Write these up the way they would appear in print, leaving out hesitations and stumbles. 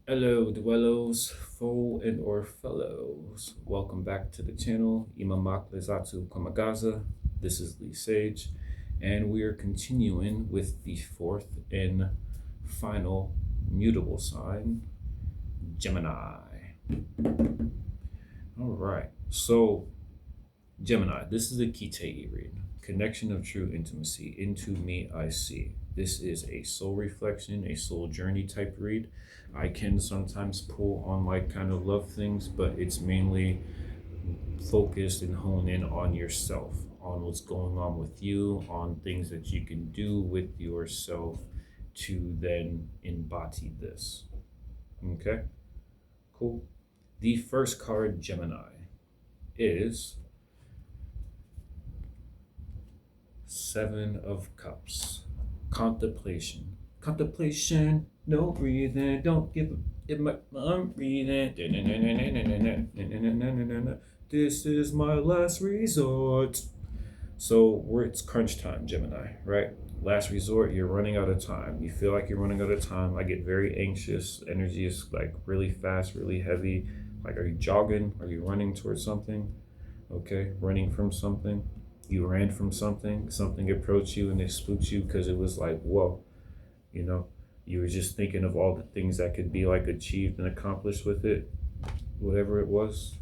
Hello, dwellos, foe and or fellows. Welcome back to the channel. Imamak Lezatsu Komagaza. This is Lee Sage, and we are continuing with the fourth and final mutable sign, Gemini. All right, so Gemini, this is the Key Tey Eee read. Connection of true intimacy. Into me I see. This is a soul reflection, a soul journey type read. I can sometimes pull on like kind of love things, but it's mainly focused and hone in on yourself, on what's going on with you, on things that you can do with yourself to then embody this. Okay, cool. The first card, Gemini, is Seven of Cups. Contemplation. Contemplation. No breathing. Don't give it my. I'm breathing. This is my last resort. So it's crunch time, Gemini, right? Last resort, you're running out of time. You feel like you're running out of time. I get very anxious. Energy is like really fast, really heavy. Like, are you jogging? Are you running towards something? Okay, running from something. You ran from something. Something approached you and it spooked you because it was like, whoa, you know, you were just thinking of all the things that could be like achieved and accomplished with it, whatever it was,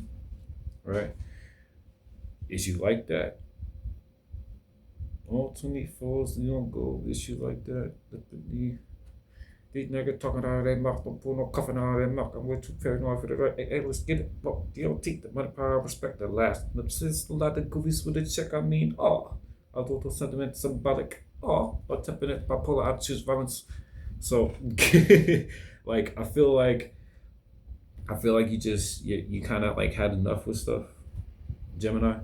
right? Is you like that? All 24s, you don't go issue like that. These niggas talking out of their mouth, don't pull no coffin out of their mouth. I'm way too paranoid for the right. Hey, let's get it. Well, you don't take the money, power, respect, the last. Since a lot of goofies with a check, I mean, although sentiment symbolic, but temperament, bipolar, I choose violence. So, like, I feel like you kind of like had enough with stuff, Gemini,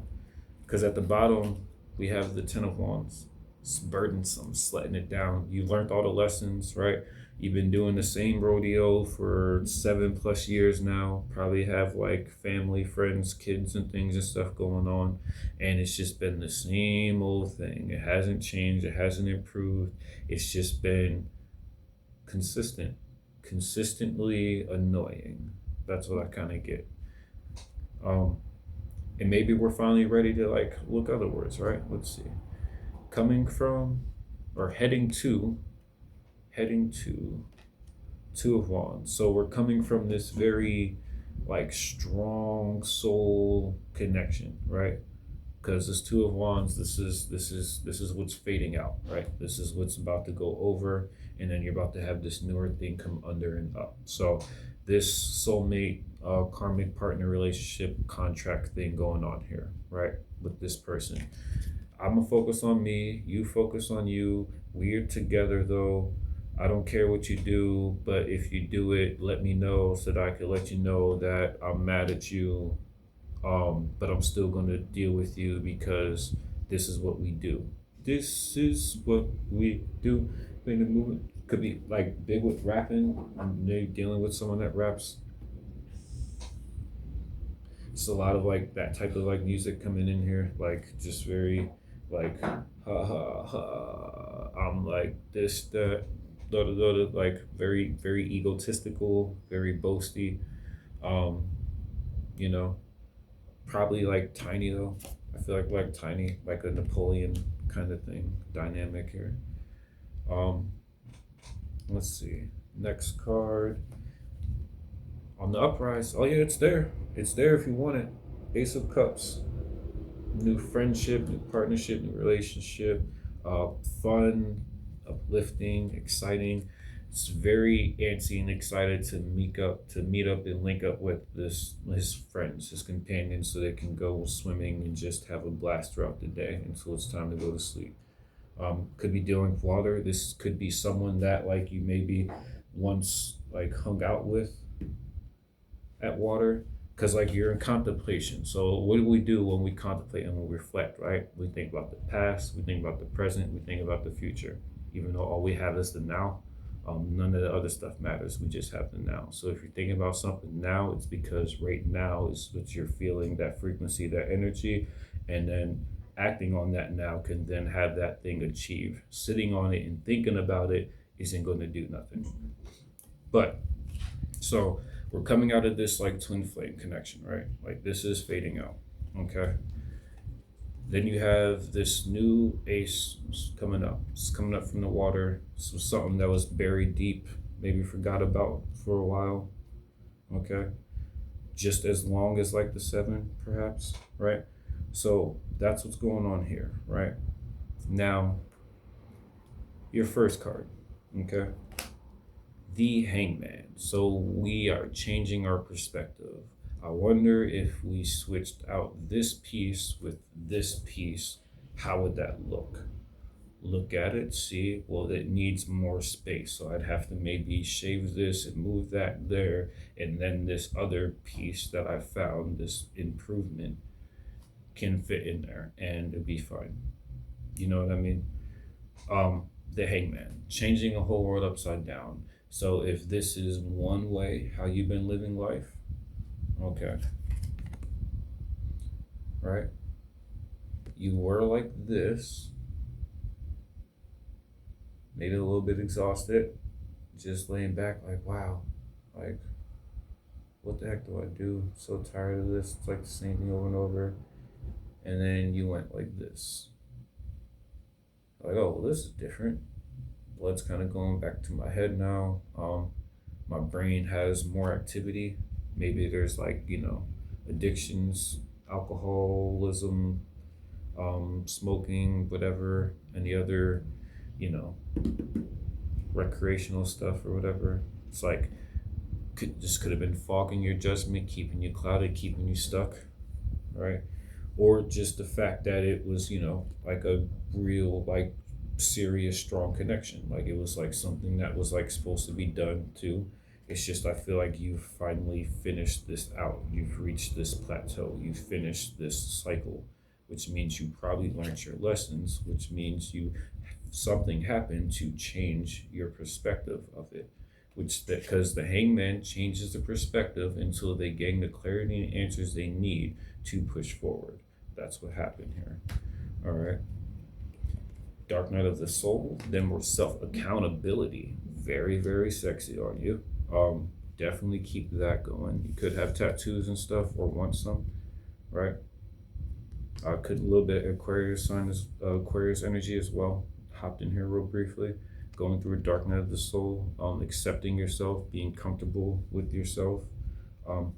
because at the bottom we have the Ten of Wands. It's burdensome, letting it down. You learned all the lessons, right? You've been doing the same rodeo for 7+ years now. Probably have like family, friends, kids, and things and stuff going on. And it's just been the same old thing. It hasn't changed, it hasn't improved. It's just been consistent, consistently annoying. That's what I kind of get. Um, and maybe we're finally ready to like look otherwards, right? Let's see. Coming from or heading to Two of Wands. So we're coming from this very like strong soul connection, right? Because this Two of Wands, this is what's fading out, right? This is what's about to go over, and then you're about to have this newer thing come under and up. So this soulmate, karmic partner relationship contract thing going on here, right? With this person. I'm gonna focus on me, you focus on you. We're together though. I don't care what you do, but if you do it, let me know so that I can let you know that I'm mad at you. But I'm still gonna deal with you because this is what we do. This is what we do. In the movement could be like big with rapping. Maybe dealing with someone that raps. It's a lot of like that type of like music coming in here, like just very like ha ha ha. I'm like this that da da da da, like very very egotistical, very boasty. Um, you know, probably like tiny though. I feel like tiny, like a Napoleon kind of thing, dynamic here. Um, let's see. Next card on the uprise. Oh yeah, it's there. It's there if you want it. Ace of Cups. New friendship, new partnership, new relationship, fun, uplifting, exciting. It's very antsy and excited to meet up and link up with this his friends, his companions, so they can go swimming and just have a blast throughout the day until it's time to go to sleep. Could be dealing with water. This could be someone that like you maybe once like hung out with at water, because like you're in contemplation. So what do we do when we contemplate and we reflect, right? We think about the past, we think about the present, we think about the future. Even though all we have is the now, none of the other stuff matters. We just have the now. So if you're thinking about something now, it's because right now is what you're feeling, that frequency, that energy, and then acting on that now can then have that thing achieved. Sitting on it and thinking about it isn't going to do nothing. But So we're coming out of this like twin flame connection, right? Like this is fading out. Okay. Then you have this new ace coming up. It's coming up from the water. So something that was buried deep, maybe forgot about for a while. Okay. Just as long as like the seven, perhaps, right? So that's what's going on here, right? Now, your first card, okay? The Hangman. So we are changing our perspective. I wonder if we switched out this piece with this piece, how would that look? Look at it, see, well, it needs more space. So I'd have to maybe shave this and move that there. And then this other piece that I found, this improvement, can fit in there and it'd be fine. You know what I mean? The Hangman, changing a whole world upside down. So if this is one way how you've been living life, okay, right? You were like this, maybe a little bit exhausted, just laying back, like, wow, like, what the heck do I do? So tired of this. It's like the same thing over and over. And then you went like this. Like, oh, well, this is different. Blood's kind of going back to my head now. My brain has more activity. Maybe there's like, addictions, alcoholism, smoking, whatever, any other, you know, recreational stuff or whatever. It's like could have been fogging your judgment, keeping you clouded, keeping you stuck, right? Or just the fact that it was, like a real, like, serious, strong connection. Like it was like something that was like supposed to be done too. It's just I feel like you've finally finished this out. You've reached this plateau. You've finished this cycle, which means you probably learned your lessons, which means something happened to change your perspective of it. Which because the Hangman changes the perspective until they gain the clarity and answers they need to push forward. That's what happened here. All right. Dark Night of the Soul, then more self accountability. Very, very sexy on you. Definitely keep that going. You could have tattoos and stuff or want some, right? Could a little bit Aquarius sign, Aquarius energy as well. Hopped in here real briefly. Going through a dark night of the soul, accepting yourself, being comfortable with yourself.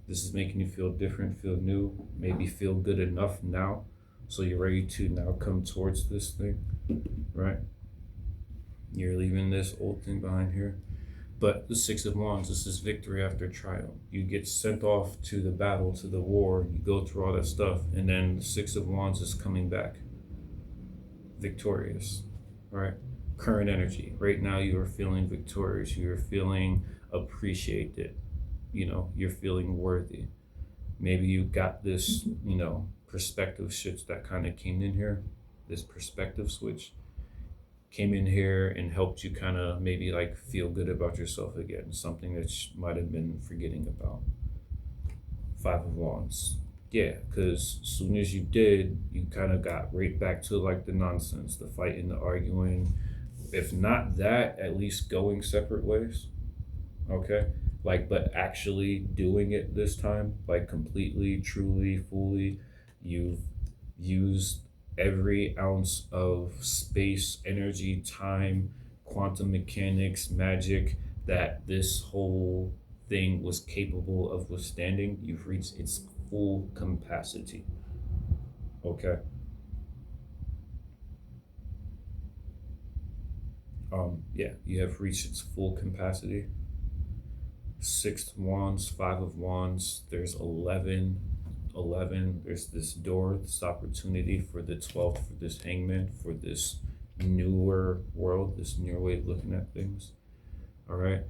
This is making you feel different, feel new, maybe feel good enough now. So you're ready to now come towards this thing, right? You're leaving this old thing behind here. But the Six of Wands, this is victory after triumph. You get sent off to the battle, to the war, you go through all that stuff, and then the Six of Wands is coming back victorious, right? Current energy. Right now you are feeling victorious. You're feeling appreciated. You're feeling worthy. Maybe you got this, perspective switch that kind of came in here. This perspective switch came in here and helped you kind of maybe like feel good about yourself again. Something that you might have been forgetting about. Five of Wands. Yeah, because as soon as you did, you kind of got right back to like the nonsense, the fighting, the arguing. If not that, at least going separate ways. Okay? Like, but actually doing it this time, like completely, truly, fully, you've used every ounce of space, energy, time, quantum mechanics, magic that this whole thing was capable of withstanding. You've reached its full capacity. Okay? Yeah, you have reached its full capacity. Six of Wands, Five of Wands, there's 11. There's this door, this opportunity for the 12th, for this Hangman, for this newer world, this newer way of looking at things. All right.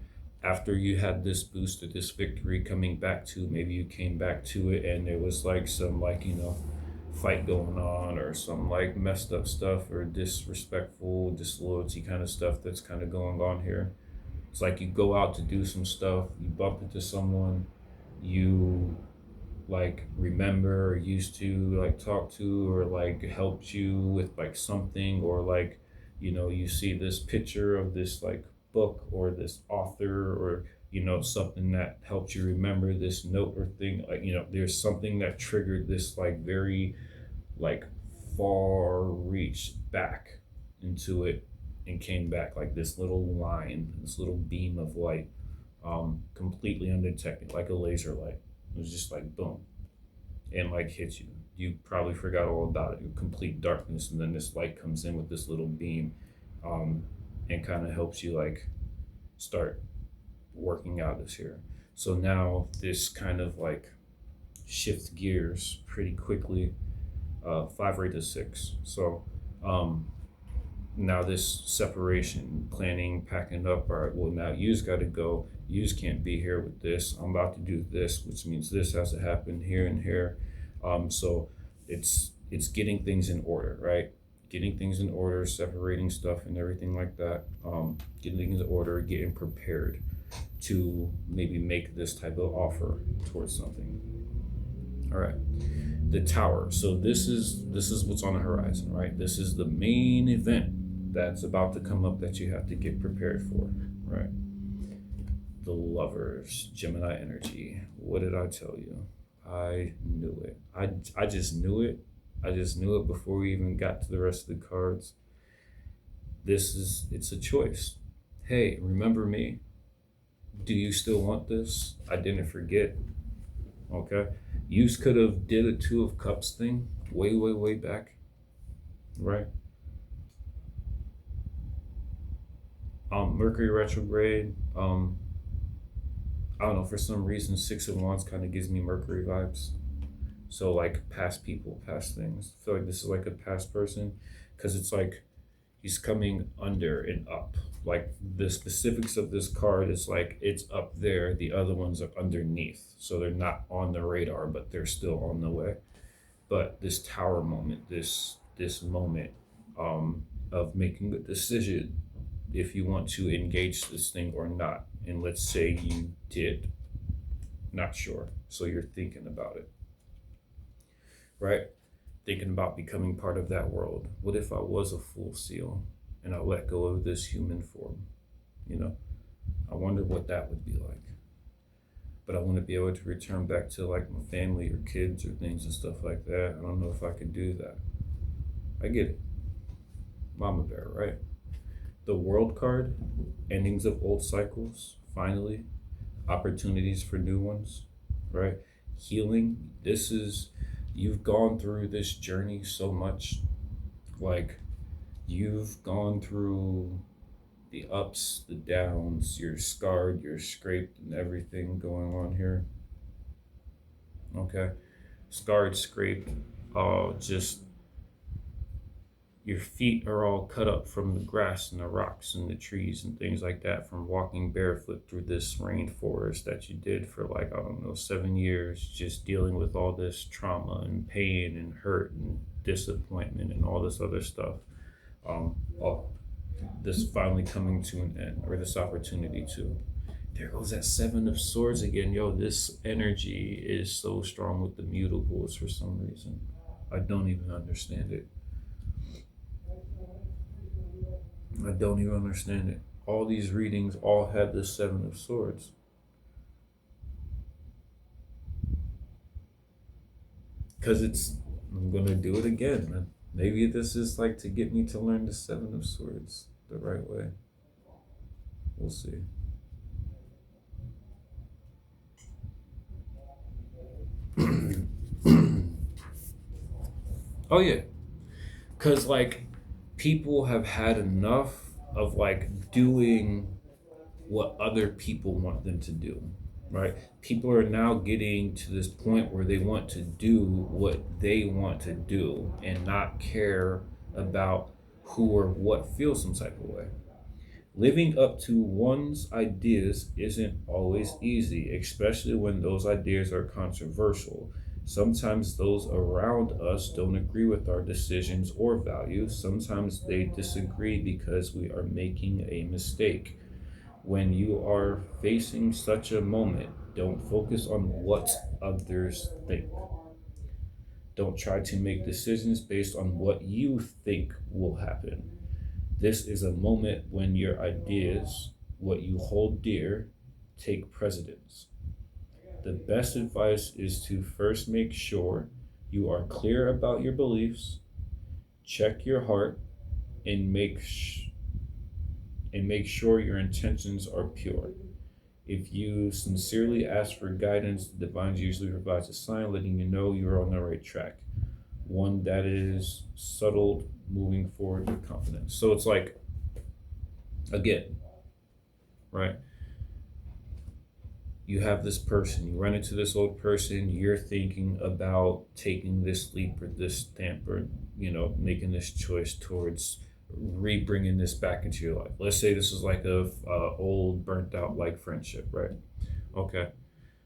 After you had this boost of this victory coming back to, maybe you came back to it and there was like some like, fight going on or some like messed up stuff or disrespectful, disloyalty kind of stuff that's kind of going on here. It's like you go out to do some stuff, you bump into someone you like remember or used to like talk to or like helped you with like something, or like, you see this picture of this like book or this author, or something that helped you remember this note or thing. Like, there's something that triggered this like very like far reach back into it and came back like this little line, this little beam of light, completely undetected, like a laser light. It was just like boom, and like hits you. You probably forgot all about it. Complete darkness, and then this light comes in with this little beam, um, and kind of helps you like start working out this here. So now this kind of like shifts gears pretty quickly. 5 rate to 6. So um, now this separation, planning, packing up. All right, well now you's got to go. You's can't be here with this. I'm about to do this, which means this has to happen here and here. So it's getting things in order, right? Getting things in order, separating stuff and everything like that. Getting things in order, getting prepared to maybe make this type of offer towards something. All right, the tower. So this is what's on the horizon, right? This is the main event that's about to come up that you have to get prepared for, right? The lovers, Gemini energy. What did I tell you? I knew it. I just knew it. I just knew it before we even got to the rest of the cards. It's a choice. Hey, remember me? Do you still want this? I didn't forget. Okay. You could have did a 2 of Cups thing way, way, way back. Right? Mercury retrograde. I don't know, for some reason 6 of Wands kind of gives me Mercury vibes. So like past people, past things. I feel like this is like a past person, because it's like he's coming under and up. Like the specifics of this card is like it's up there, the other ones are underneath. So they're not on the radar, but they're still on the way. But this tower moment, this moment of making a decision if you want to engage this thing or not. And let's say you did, not sure. So you're thinking about it, right? Thinking about becoming part of that world. What if I was a full seal and I let go of this human form? I wonder what that would be like. But I want to be able to return back to like my family or kids or things and stuff like that. I don't know if I could do that. I get it. Mama bear, right? The World card, endings of old cycles, finally, opportunities for new ones, right? Healing. You've gone through this journey so much. Like, you've gone through the ups, the downs, you're scarred, you're scraped, and everything going on here. Okay? Scarred, scraped, just your feet are all cut up from the grass and the rocks and the trees and things like that from walking barefoot through this rainforest that you did for like, I don't know, 7 years, just dealing with all this trauma and pain and hurt and disappointment and all this other stuff. This finally coming to an end, or this opportunity to. There goes that 7 of Swords again. Yo, this energy is so strong with the mutables for some reason. I don't even understand it. I don't even understand it. All these readings all had this 7 of Swords. Because I'm going to do it again, man. Maybe this is like to get me to learn the 7 of Swords the right way. We'll see. Oh, yeah. Because, like, people have had enough of like doing what other people want them to do, right? People are now getting to this point where they want to do what they want to do and not care about who or what feels some type of way. Living up to one's ideas isn't always easy, especially when those ideas are controversial. Sometimes those around us don't agree with our decisions or values. Sometimes they disagree because we are making a mistake. When you are facing such a moment, don't focus on what others think. Don't try to make decisions based on what you think will happen. This is a moment when your ideas, what you hold dear, take precedence. The best advice is to first make sure you are clear about your beliefs, check your heart, and make sure your intentions are pure. If you sincerely ask for guidance, the divine usually provides a sign letting you know you're on the right track. One that is subtle, moving forward with confidence. So it's like, again, right? You have this person, you run into this old person, you're thinking about taking this leap or this stamp or, making this choice towards re-bringing this back into your life. Let's say this is like a old burnt out like friendship, right? Okay,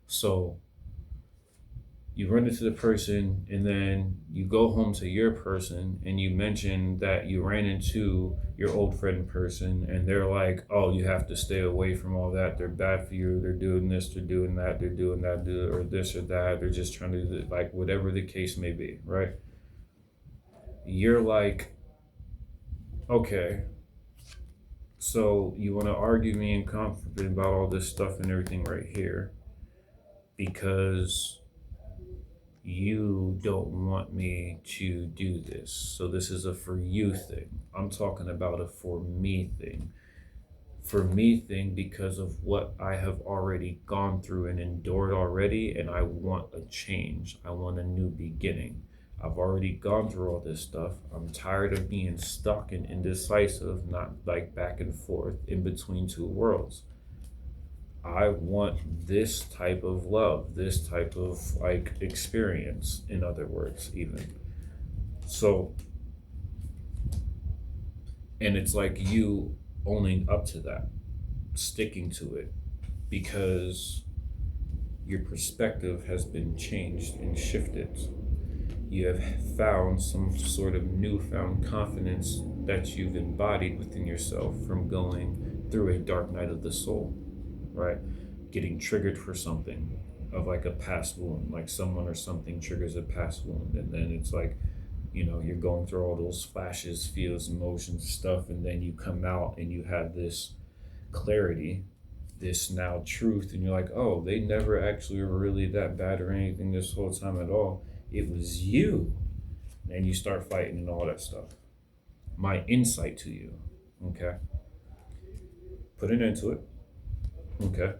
so you run into the person and then you go home to your person and you mention that you ran into your old friend person and they're like, oh, you have to stay away from all that, they're bad for you, they're doing this, they're doing that, they're doing that, or this or that, they're just trying to do like whatever the case may be, right? You're like, okay, so you want to argue me in conflict about all this stuff and everything right here because you don't want me to do this. So this is a for you thing. I'm talking about a for me thing. For me thing because of what I have already gone through and endured already, and I want a change. I want a new beginning. I've already gone through all this stuff. I'm tired of being stuck and indecisive, not like back and forth in between two worlds. I want this type of love, this type of like experience, in other words, even. So, and it's like you owning up to that, sticking to it, because your perspective has been changed and shifted. You have found some sort of newfound confidence that you've embodied within yourself from going through a dark night of the soul, right? Getting triggered for something of like a past wound, like someone or something triggers a past wound, and then it's like, you're going through all those flashes, feels, emotions, stuff, and then you come out and you have this clarity, this now truth, and you're like, oh, they never actually were really that bad or anything this whole time at all. It was you. And you start fighting and all that stuff. My insight to you, okay? Put an end to it, okay?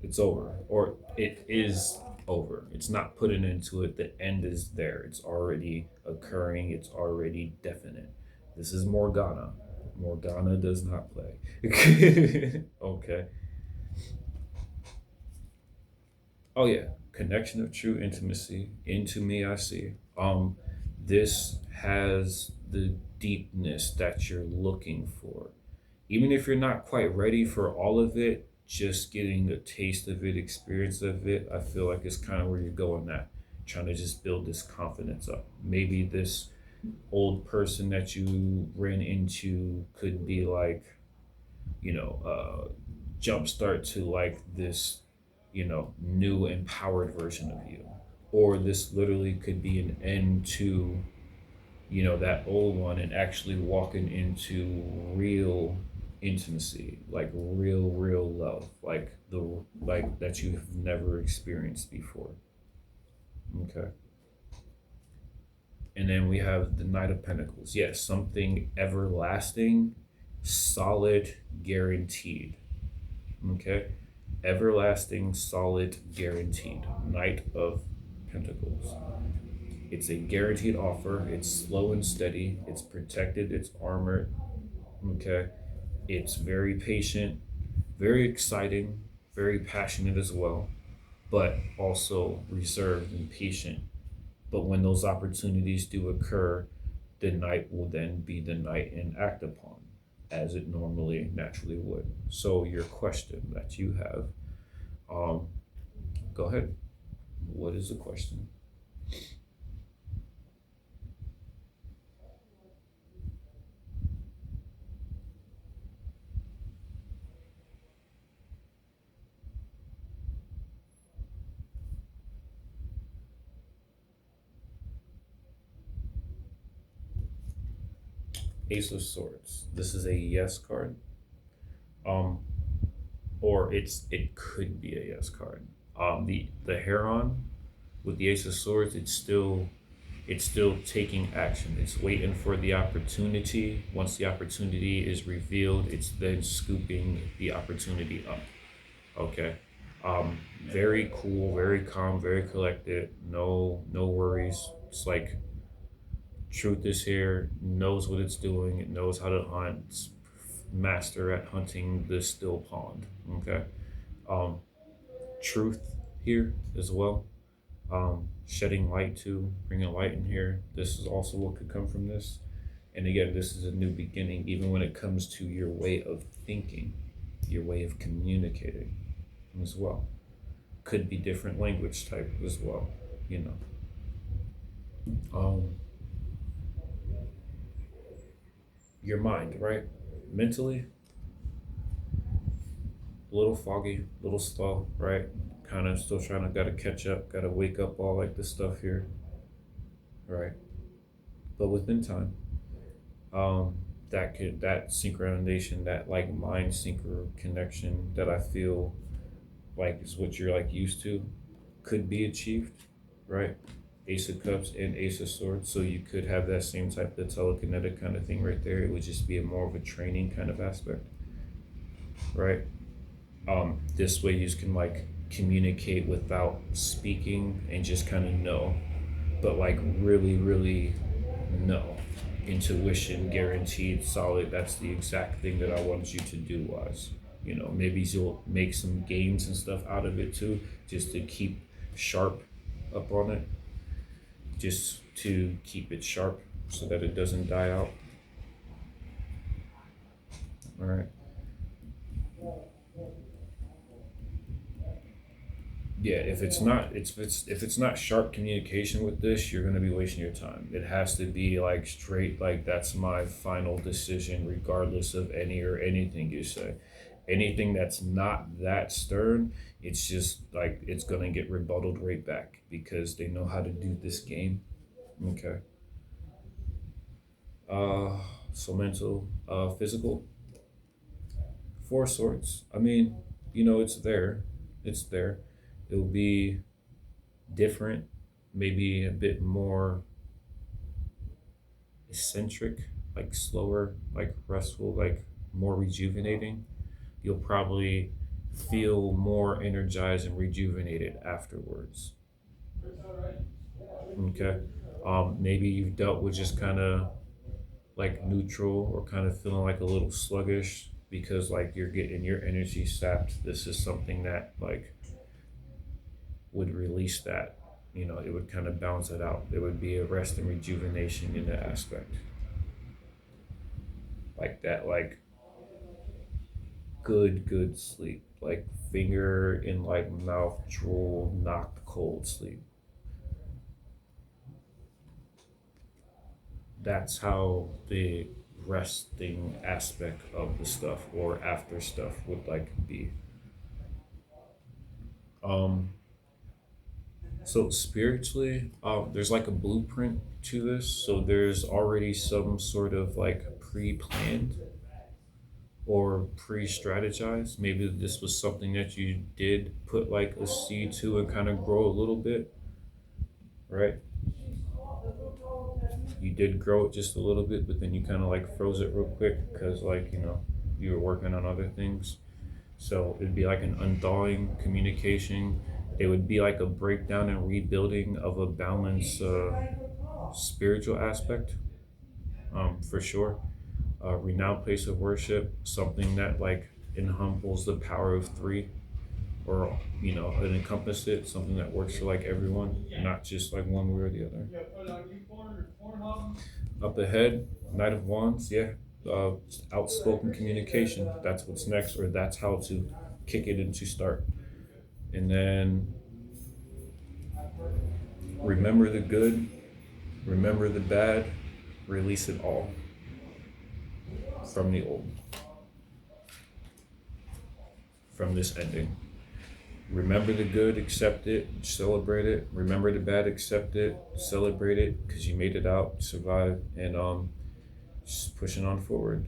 It's over, or it is over. It's not putting into it. The end is there. It's already occurring. It's already definite. This is Morgana. Morgana does not play. Okay. Oh yeah, connection of true intimacy. Into me, I see. This has the deepness that you're looking for. Even if you're not quite ready for all of it, just getting a taste of it, experience of it, I feel like it's kind of where you're going at. Trying to just build this confidence up. Maybe this old person that you ran into could be like, jumpstart to like this, new empowered version of you. Or this literally could be an end to, that old one and actually walking into real intimacy, like real love, like that you have never experienced before. Okay. And then we have the Knight of Pentacles. Yes, something everlasting, solid, guaranteed. Okay. Everlasting, solid, guaranteed. Knight of Pentacles. It's a guaranteed offer. It's slow and steady. It's protected. It's armored. Okay. It's very patient, very exciting, very passionate as well, but also reserved and patient. But when those opportunities do occur, the knight will then be the knight and act upon as it normally naturally would. So your question that you have, go ahead. What is the question? Ace of Swords. This is a yes card. Um, or it could be a yes card. The Heron with the Ace of Swords, it's still taking action. It's waiting for the opportunity. Once the opportunity is revealed, it's then scooping the opportunity up. Okay. Very cool, very calm, very collected. No worries. It's like truth is here, knows what it's doing, it knows how to hunt, it's master at hunting the still pond. Okay. Um, truth here as well. Shedding light too, bringing light in here. This is also what could come from this. And again, this is a new beginning, even when it comes to your way of thinking, your way of communicating as well. Could be different language type as well, you know. Um, your mind, right? Mentally, a little foggy, a little slow, right? Kind of still trying to gotta catch up, gotta wake up all like this stuff here, right? But within time, um, that synchronization, that like mind synchro connection that I feel like is what you're like used to, could be achieved, right? Ace of Cups and Ace of Swords, so you could have that same type of telekinetic kind of thing right there. It would just be a more of a training kind of aspect, right? This way you can like communicate without speaking and just kind of know, but like really know. Intuition, guaranteed, solid. That's the exact thing that I want you to do. Was, you know, maybe you'll make some gains and stuff out of it too, just to keep sharp up on it, just to keep it sharp so that it doesn't die out. All right. Yeah, if it's not sharp communication with this, you're gonna be wasting your time. It has to be like straight, like that's my final decision, regardless of any or anything you say. Anything that's not that stern, it's just like it's gonna get rebutted right back because they know how to do this game. Okay. Uh, so mental, physical, four swords. I mean, you know, it's there. It's there. It'll be different, maybe a bit more eccentric, like slower, like restful, like more rejuvenating. You'll probably feel more energized and rejuvenated afterwards. Okay. Maybe you've dealt with just kind of like neutral or kind of feeling like a little sluggish because like you're getting your energy sapped. This is something that like would release that. You know, it would kind of balance it out. There would be a rest and rejuvenation in that aspect. Like that, like good sleep. Like finger in like mouth drool, knocked cold sleep. That's how the resting aspect of the stuff or after stuff would like be. Um, so spiritually, there's like a blueprint to this. So there's already some sort of like pre-planned or pre-strategized. Maybe this was something that you did put like a seed to and kind of grow a little bit, right? You did grow it just a little bit, but then you kind of like froze it real quick because like, you know, you were working on other things. So it'd be like an unthawing communication. It would be like a breakdown and rebuilding of a balanced spiritual aspect, for sure. Renowned place of worship, something that like enhumbles the power of three, or you know, it encompasses it, something that works for like everyone, not just like one way or the other. Up ahead, Knight of Wands, yeah. Outspoken communication. That's what's next, or that's how to kick it into start. And then remember the good, remember the bad, release it all from the old, from this ending. Remember the good, accept it, celebrate it. Remember the bad, accept it, celebrate it, because you made it out, survived, and just pushing on forward.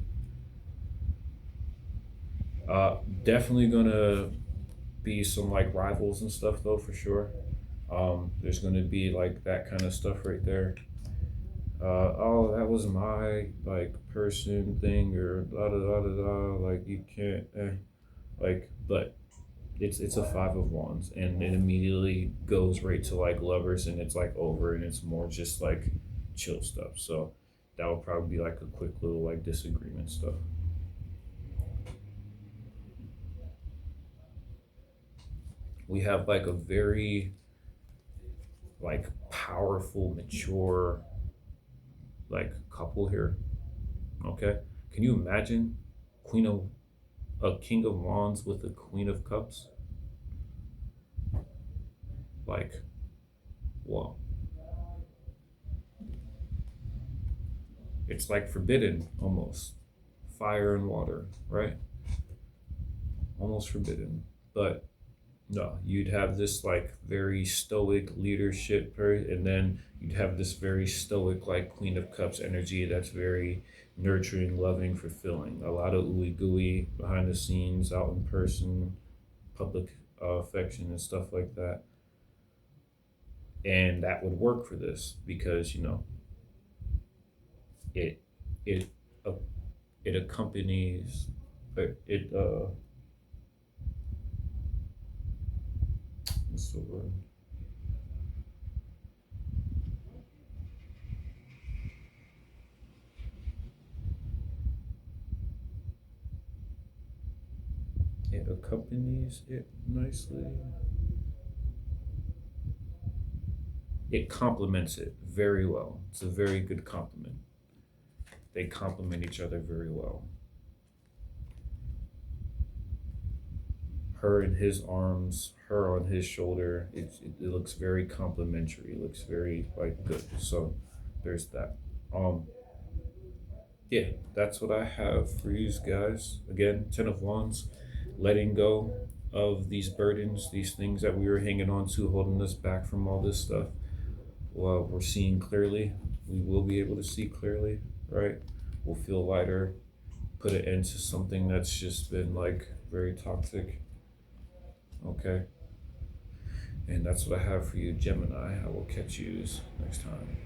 Uh, Definitely gonna be some like rivals and stuff though for sure. There's gonna be like that kind of stuff right there. Oh, that was my like person thing or da da da da da. Like you can't, like, but it's a five of wands, and it immediately goes right to like lovers, and it's like over, and it's more just like chill stuff. So that would probably be like a quick little like disagreement stuff. We have like a very like powerful, mature like couple here. Okay, can you imagine Queen of a King of Wands with a Queen of Cups? Like, whoa, it's like forbidden almost. Fire and water, right? Almost forbidden. But no, you'd have this like very stoic leadership, and then you'd have this very stoic like Queen of Cups energy that's very nurturing, loving, fulfilling. A lot of ooey gooey behind the scenes, out in person, public affection and stuff like that. And that would work for this because it it uh, it accompanies it what's the word? It accompanies it nicely. It complements it very well. It's a very good compliment. They complement each other very well. Her in his arms, her on his shoulder. It looks very complimentary. It looks very like good. So there's that. Um, yeah, that's what I have for you guys. Again, Ten of Wands, letting go of these burdens, these things that we were hanging on to, holding us back from all this stuff. Well, we're seeing clearly. We will be able to see clearly, right? We'll feel lighter, put an end to something that's just been like very toxic. Okay. And that's what I have for you, Gemini. I will catch you next time.